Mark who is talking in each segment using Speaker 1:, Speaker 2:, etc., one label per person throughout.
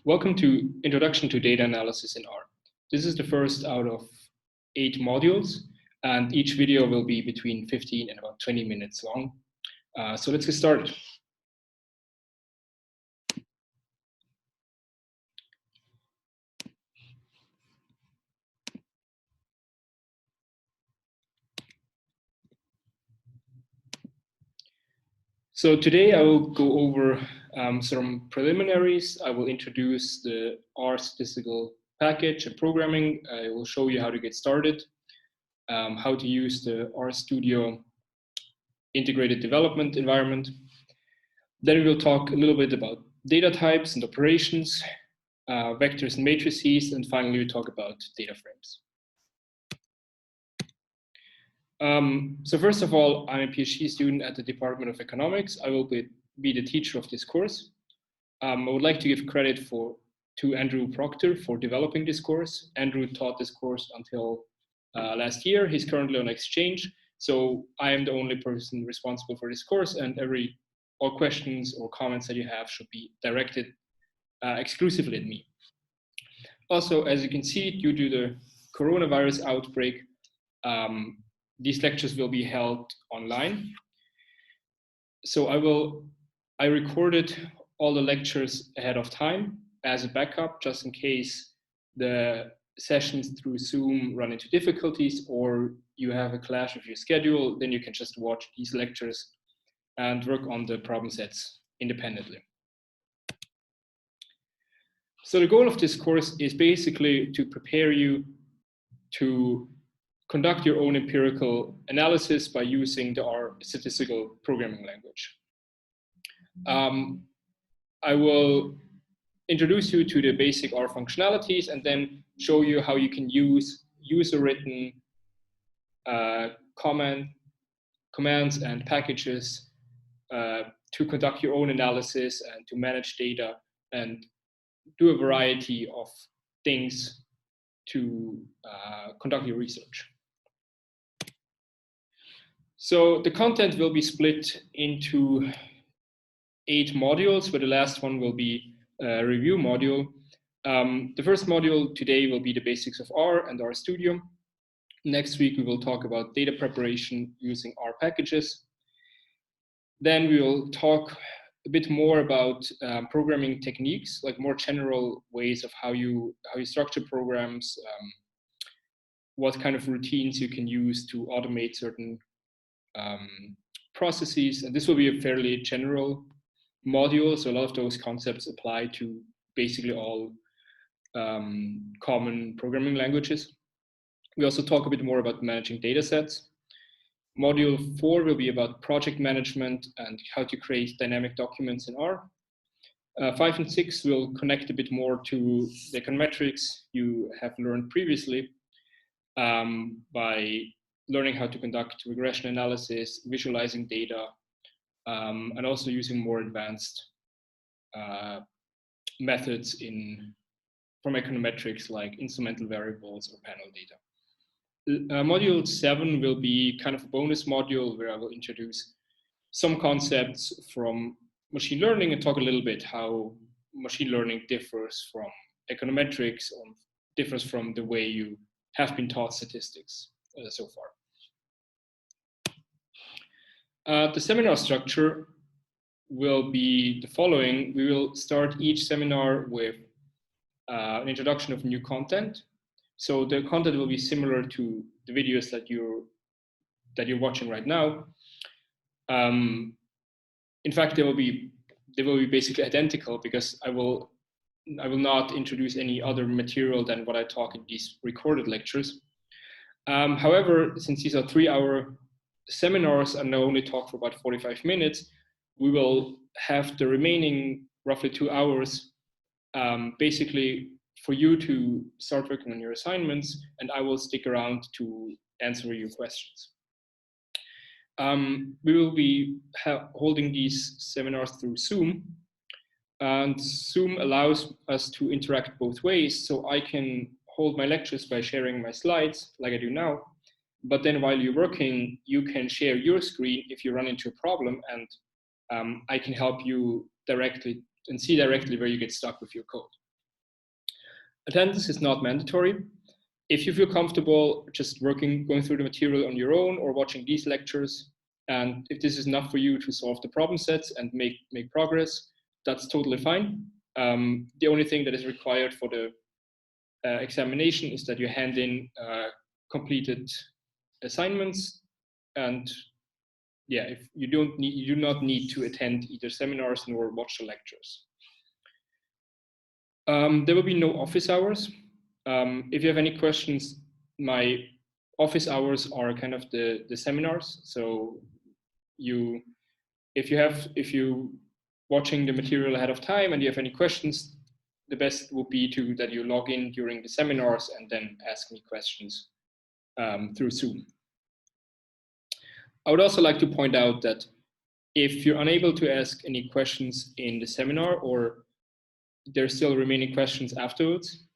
Speaker 1: Welcome to Introduction to Data Analysis in R. This is the first out of 8 modules, and each video will be between 15 and about 20 minutes long. So let's get started. So today I will go over some preliminaries. I will introduce the R statistical package and programming. I will show you how to get started, how to use the RStudio integrated development environment. Then we will talk a little bit about data types and operations, vectors and matrices, and finally we talk about data frames. So first of all, I'm a PhD student at the Department of Economics. I will be the teacher of this course. I would like to give credit to Andrew Proctor for developing this course. Andrew taught this course until last year. He's currently on exchange, so I am the only person responsible for this course, and all questions or comments that you have should be directed exclusively at me. Also, as you can see, due to the coronavirus outbreak, these lectures will be held online. So I recorded all the lectures ahead of time as a backup, just in case the sessions through Zoom run into difficulties or you have a clash of your schedule, then you can just watch these lectures and work on the problem sets independently. So the goal of this course is basically to prepare you to conduct your own empirical analysis by using the R statistical programming language. I will introduce you to the basic R functionalities and then show you how you can use user-written commands and packages to conduct your own analysis and to manage data and do a variety of things to conduct your research. So the content will be split into 8 modules, where the last one will be a review module. The first module today will be the basics of R and RStudio. Next week, we will talk about data preparation using R packages. Then we will talk a bit more about programming techniques, like more general ways of how you structure programs, what kind of routines you can use to automate certain processes. And this will be a fairly general module, so a lot of those concepts apply to basically all common programming languages. We also talk a bit more about managing data sets. Module 4 will be about project management and how to create dynamic documents in R. 5 and 6 will connect a bit more to the econometrics you have learned previously by learning how to conduct regression analysis, visualizing data, and also using more advanced methods from econometrics like instrumental variables or panel data. Module 7 will be kind of a bonus module where I will introduce some concepts from machine learning and talk a little bit how machine learning differs from econometrics or differs from the way you have been taught statistics so far. The seminar structure will be the following. We will start each seminar with an introduction of new content. So the content will be similar to the videos that you're watching right now. In fact, they will be basically identical because I will not introduce any other material than what I talk in these recorded lectures. However, since these are 3-hour seminars and I only talk for about 45 minutes, we will have the remaining roughly 2 hours basically for you to start working on your assignments, and I will stick around to answer your questions. We will be holding these seminars through Zoom, and Zoom allows us to interact both ways, so I can hold my lectures by sharing my slides like I do now, but then while you're working, you can share your screen if you run into a problem, and I can help you directly and see directly where you get stuck with your code. Attendance is not mandatory. If you feel comfortable just going through the material on your own or watching these lectures, and if this is enough for you to solve the problem sets and make progress, that's totally fine. The only thing that is required for the examination is that you hand in completed assignments, and yeah, if you do not need to attend either seminars nor watch the lectures. There will be no office hours. If you have any questions, my office hours are kind of the seminars. So if you watching the material ahead of time and you have any questions, the best would be that you log in during the seminars and then ask me questions through Zoom. I would also like to point out that if you're unable to ask any questions in the seminar or there's still remaining questions afterwards,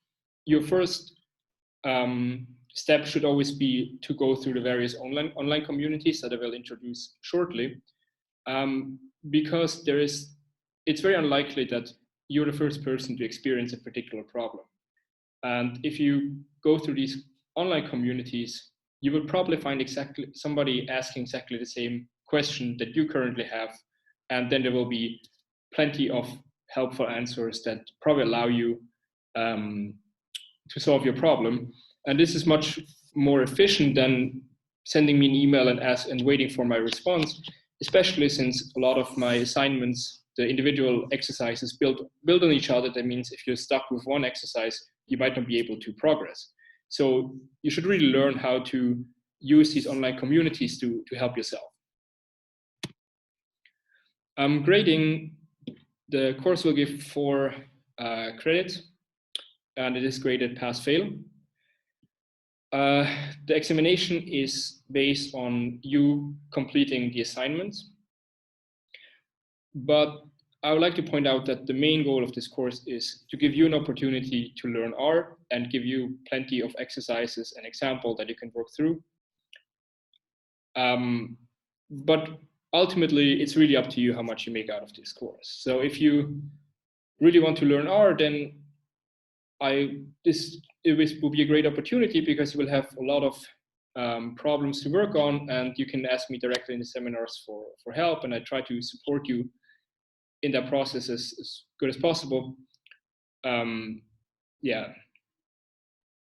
Speaker 1: your first step should always be to go through the various online communities that I will introduce shortly, because it's very unlikely that you're the first person to experience a particular problem. And if you go through these online communities, you will probably find somebody asking exactly the same question that you currently have, and then there will be plenty of helpful answers that probably allow you to solve your problem. And this is much more efficient than sending me an email and waiting for my response, especially since a lot of my assignments, the individual exercises build on each other. That means if you're stuck with one exercise, you might not be able to progress. So you should really learn how to use these online communities to help yourself. Grading, the course will give 4 credits, and it is graded pass-fail. The examination is based on you completing the assignments. But I would like to point out that the main goal of this course is to give you an opportunity to learn R and give you plenty of exercises and examples that you can work through. But ultimately, it's really up to you how much you make out of this course. So if you really want to learn R, then it will be a great opportunity because you will have a lot of problems to work on, and you can ask me directly in the seminars for help, and I try to support you in that process as good as possible. Yeah,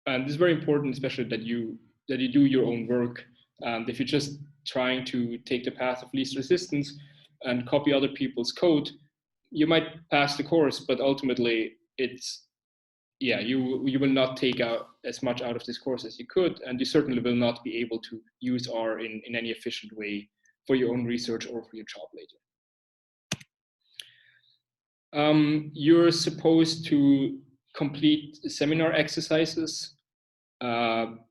Speaker 1: and it's very important, especially that you do your own work. If you're just trying to take the path of least resistance and copy other people's code, you might pass the course, but ultimately you will not take out as much out of this course as you could, and you certainly will not be able to use R in any efficient way for your own research or for your job later. You're supposed to complete seminar exercises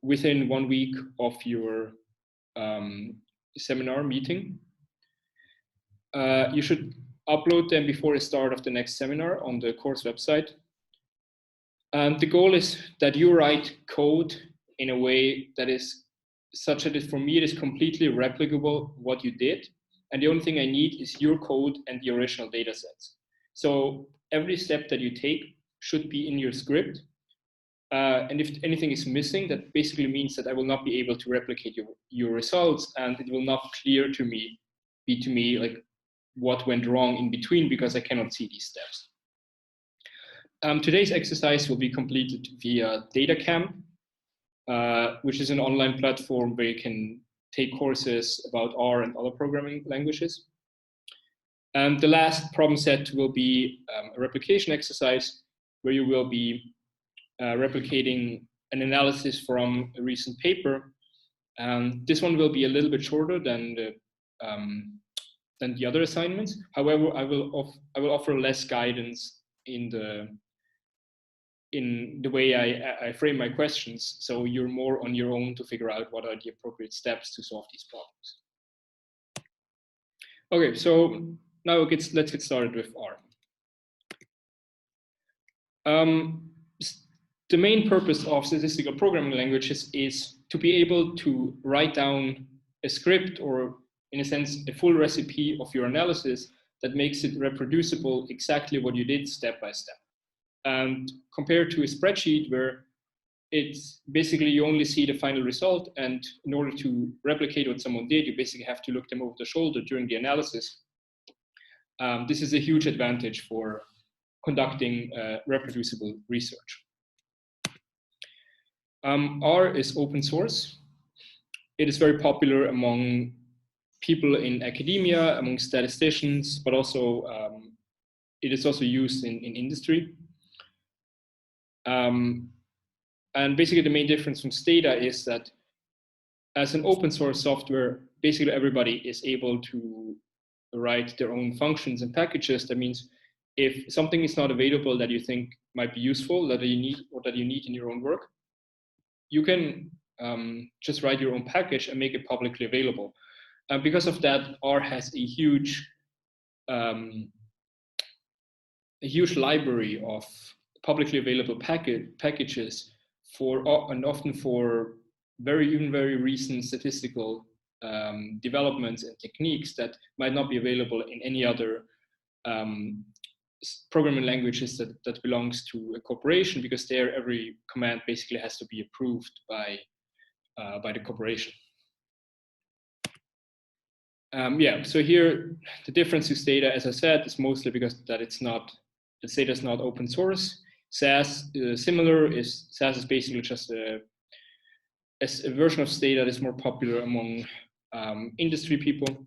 Speaker 1: within 1 week of your seminar meeting. You should upload them before the start of the next seminar on the course website. And the goal is that you write code in a way that is such that for me it is completely replicable what you did. And the only thing I need is your code and the original data sets. So every step that you take should be in your script. And if anything is missing, that basically means that I will not be able to replicate your results, and it will not be to me like what went wrong in between, because I cannot see these steps. Today's exercise will be completed via DataCamp, which is an online platform where you can take courses about R and other programming languages. And the last problem set will be a replication exercise where you will be replicating an analysis from a recent paper. This one will be a little bit shorter than the other assignments. However, I will offer less guidance in the way I frame my questions, so you're more on your own to figure out what are the appropriate steps to solve these problems. Okay, so now let's get started with R. The main purpose of statistical programming languages is to be able to write down a script, or in a sense, a full recipe of your analysis that makes it reproducible exactly what you did step by step. And compared to a spreadsheet where it's basically you only see the final result, and in order to replicate what someone did, you basically have to look them over the shoulder during the analysis. This is a huge advantage for conducting reproducible research. R is open source. It is very popular among people in academia, among statisticians, but also it is also used in industry. And basically the main difference from Stata is that as an open source software, basically everybody is able to write their own functions and packages. That means if something is not available that you think might be useful, that you need, or that you need in your own work, you can just write your own package and make it publicly available. And because of that, R has a huge library of publicly available packages for, and often for even very recent statistical developments and techniques that might not be available in any other programming languages that belongs to a corporation, because there every command basically has to be approved by the corporation. Yeah, so here the difference to Stata, as I said, is mostly because that Stata is not open source. SAS similar. SAS is basically just a version of Stata that is more popular among industry people.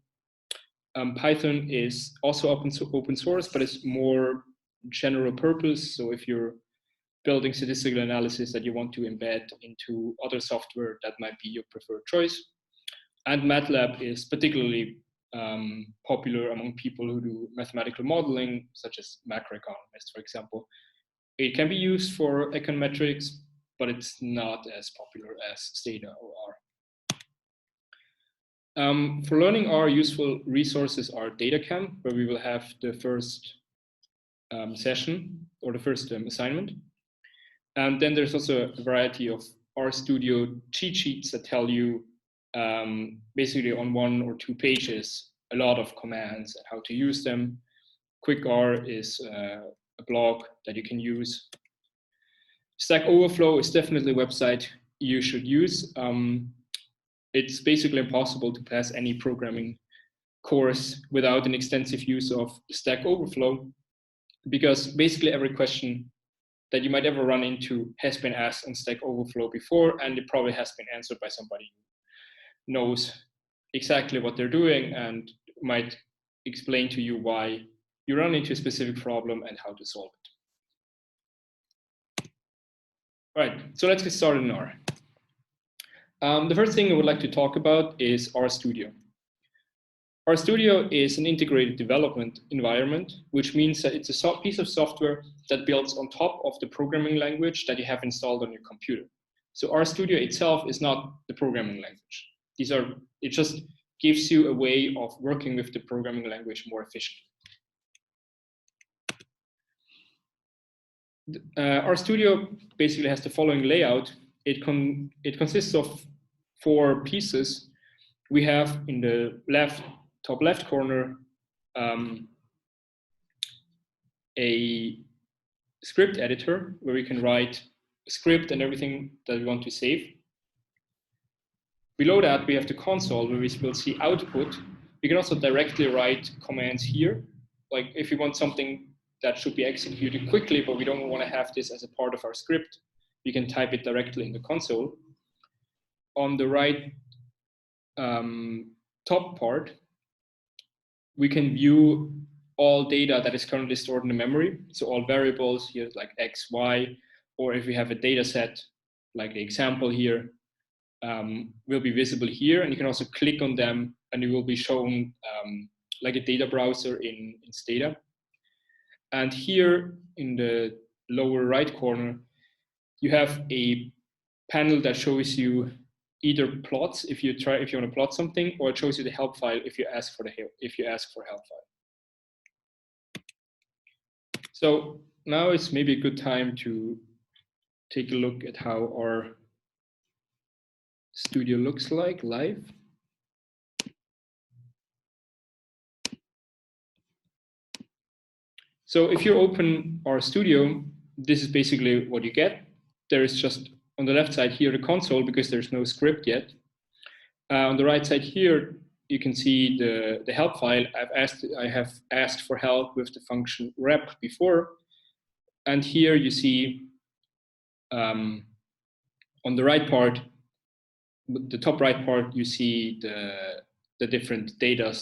Speaker 1: Python is also open source, but it's more general purpose. So if you're building statistical analysis that you want to embed into other software, that might be your preferred choice. And MATLAB is particularly popular among people who do mathematical modeling, such as macroeconomists, for example. It can be used for econometrics, but it's not as popular as Stata or R. For learning R, useful resources are DataCamp, where we will have the first session or the first assignment. And then there's also a variety of RStudio cheat sheets that tell you basically on 1 or 2 pages a lot of commands and how to use them. Quick R is a blog that you can use. Stack Overflow is definitely a website you should use. It's basically impossible to pass any programming course without an extensive use of Stack Overflow, because basically every question that you might ever run into has been asked on Stack Overflow before, and it probably has been answered by somebody who knows exactly what they're doing and might explain to you why you run into a specific problem and how to solve it. All right, so let's get started in R. The first thing I would like to talk about is RStudio. RStudio is an integrated development environment, which means that it's a piece of software that builds on top of the programming language that you have installed on your computer. So RStudio itself is not the programming language. It just gives you a way of working with the programming language more efficiently. RStudio basically has the following layout. It consists of 4 pieces. We have in the top left corner a script editor where we can write a script and everything that we want to save. Below that, we have the console where we will see output. We can also directly write commands here. Like if you want something that should be executed quickly, but we don't want to have this as a part of our script, we can type it directly in the console. On the right top part, we can view all data that is currently stored in the memory. So all variables here like X, Y, or if we have a data set, like the example here, will be visible here. And you can also click on them and it will be shown like a data browser in Stata. And here in the lower right corner, you have a panel that shows you either plots if you want to plot something, or it shows you the help file if you ask for help file. So now it's maybe a good time to take a look at how our studio looks like live. So if you open RStudio, this is basically what you get. There is just on the left side here the console, because there's no script yet. On the right side here, you can see the help file. I have asked for help with the function rep before. And here you see on the right part, the top right part, you see the different data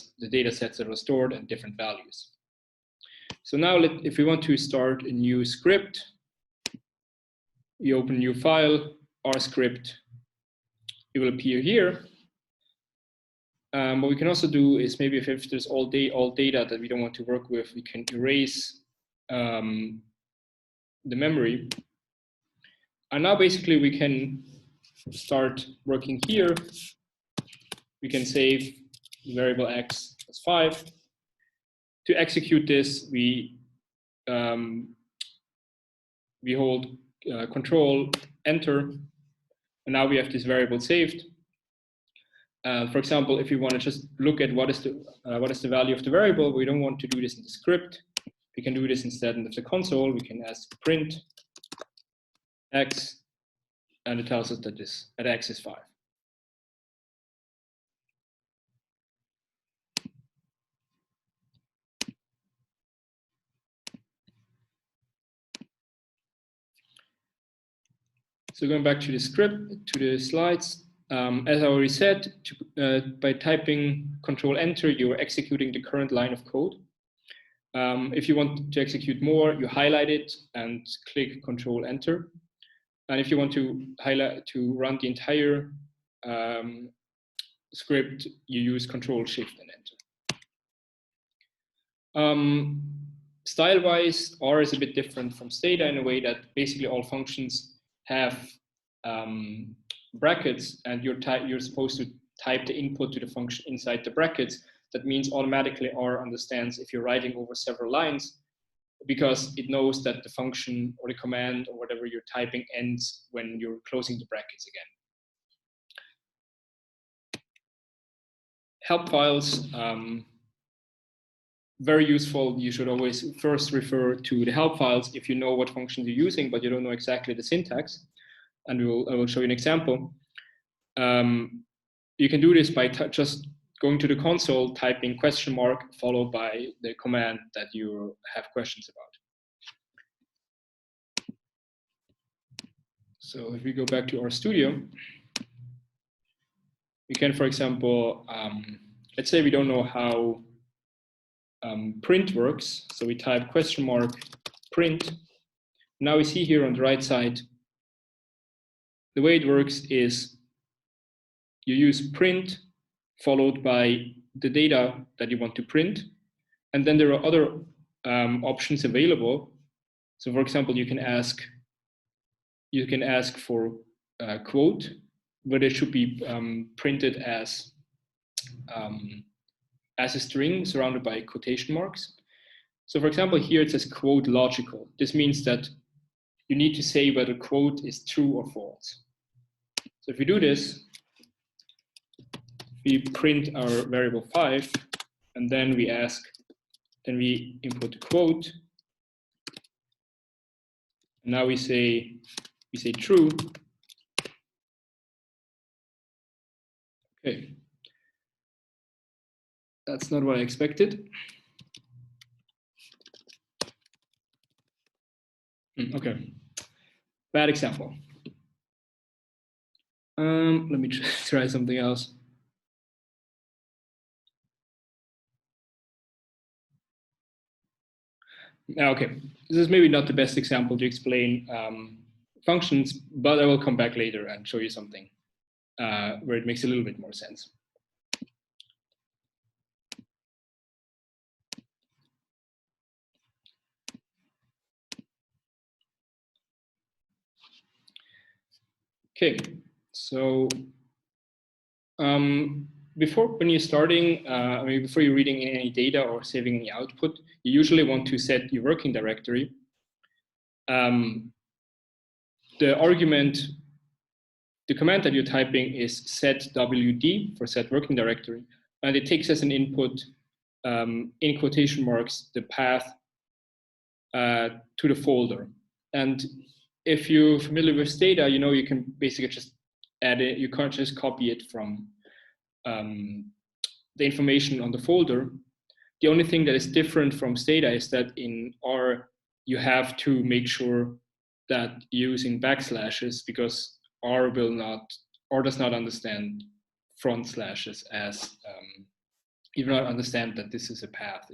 Speaker 1: sets that are stored and different values. So now if we want to start a new script, you open a new file, our script, it will appear here. What we can also do is maybe if there's all data that we don't want to work with, we can erase the memory. And now basically we can start working here. We can save the variable x as 5. To execute this, we hold Control Enter, and now we have this variable saved. For example, if we want to just look at what is the value of the variable, we don't want to do this in the script. We can do this instead in the console. We can ask print x, and it tells us that x is 5. So going back to the script, to the slides, as I already said, by typing Control Enter, you are executing the current line of code. If you want to execute more, you highlight it and click Control Enter. And if you want to run the entire script, you use Control Shift and Enter. Style-wise, R is a bit different from Stata in a way that basically all functions have brackets, and you're supposed to type the input to the function inside the brackets. That means automatically R understands if you're writing over several lines, because it knows that the function or the command or whatever you're typing ends when you're closing the brackets again. Help files, very useful. You should always first refer to the help files if you know what functions you're using, but you don't know exactly the syntax. And I will show you an example. You can do this by just going to the console, typing question mark, followed by the command that you have questions about. So if we go back to RStudio, we can, for example, let's say we don't know how print works. So we type question mark print. Now we see here on the right side, the way it works is you use print followed by the data that you want to print. And then there are other options available. So for example, you can ask for a quote, but it should be printed as a string surrounded by quotation marks. So for example, here it says quote logical. This means that you need to say whether quote is true or false. So if we do this, we print our variable 5, and then we input the quote. And now we say true. Okay. That's not what I expected. Okay. Bad example. Let me try something else. Okay, this is maybe not the best example to explain functions, but I will come back later and show you something where it makes a little bit more sense. Okay, so when you're starting, before you're reading any data or saving any output, you usually want to set your working directory. The command that you're typing is setwd for set working directory, and it takes as an input, in quotation marks, the path to the folder. And if you're familiar with Stata, you know you can basically just add it. You can't just copy it from the information on the folder. The only thing that is different from Stata is that in R, you have to make sure that using backslashes, because R does not understand front slashes as, it will not understand that this is a path.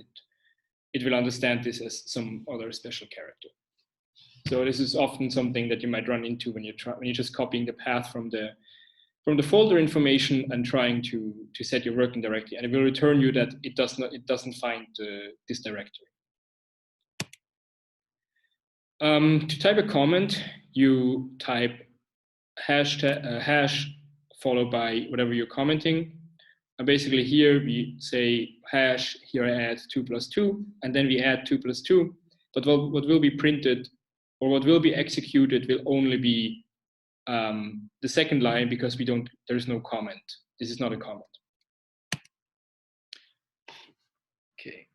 Speaker 1: It will understand this as some other special character. So this is often something that you might run into when you're just copying the path from the folder information and trying to set your working directory, and it will return you that it doesn't find this directory. To type a comment, you type hash followed by whatever you're commenting. And basically here we say hash, here I add 2 + 2, and then we add 2 + 2. But what will be printed or what will be executed will only be the second line, because there is no comment. This is not a comment. Okay.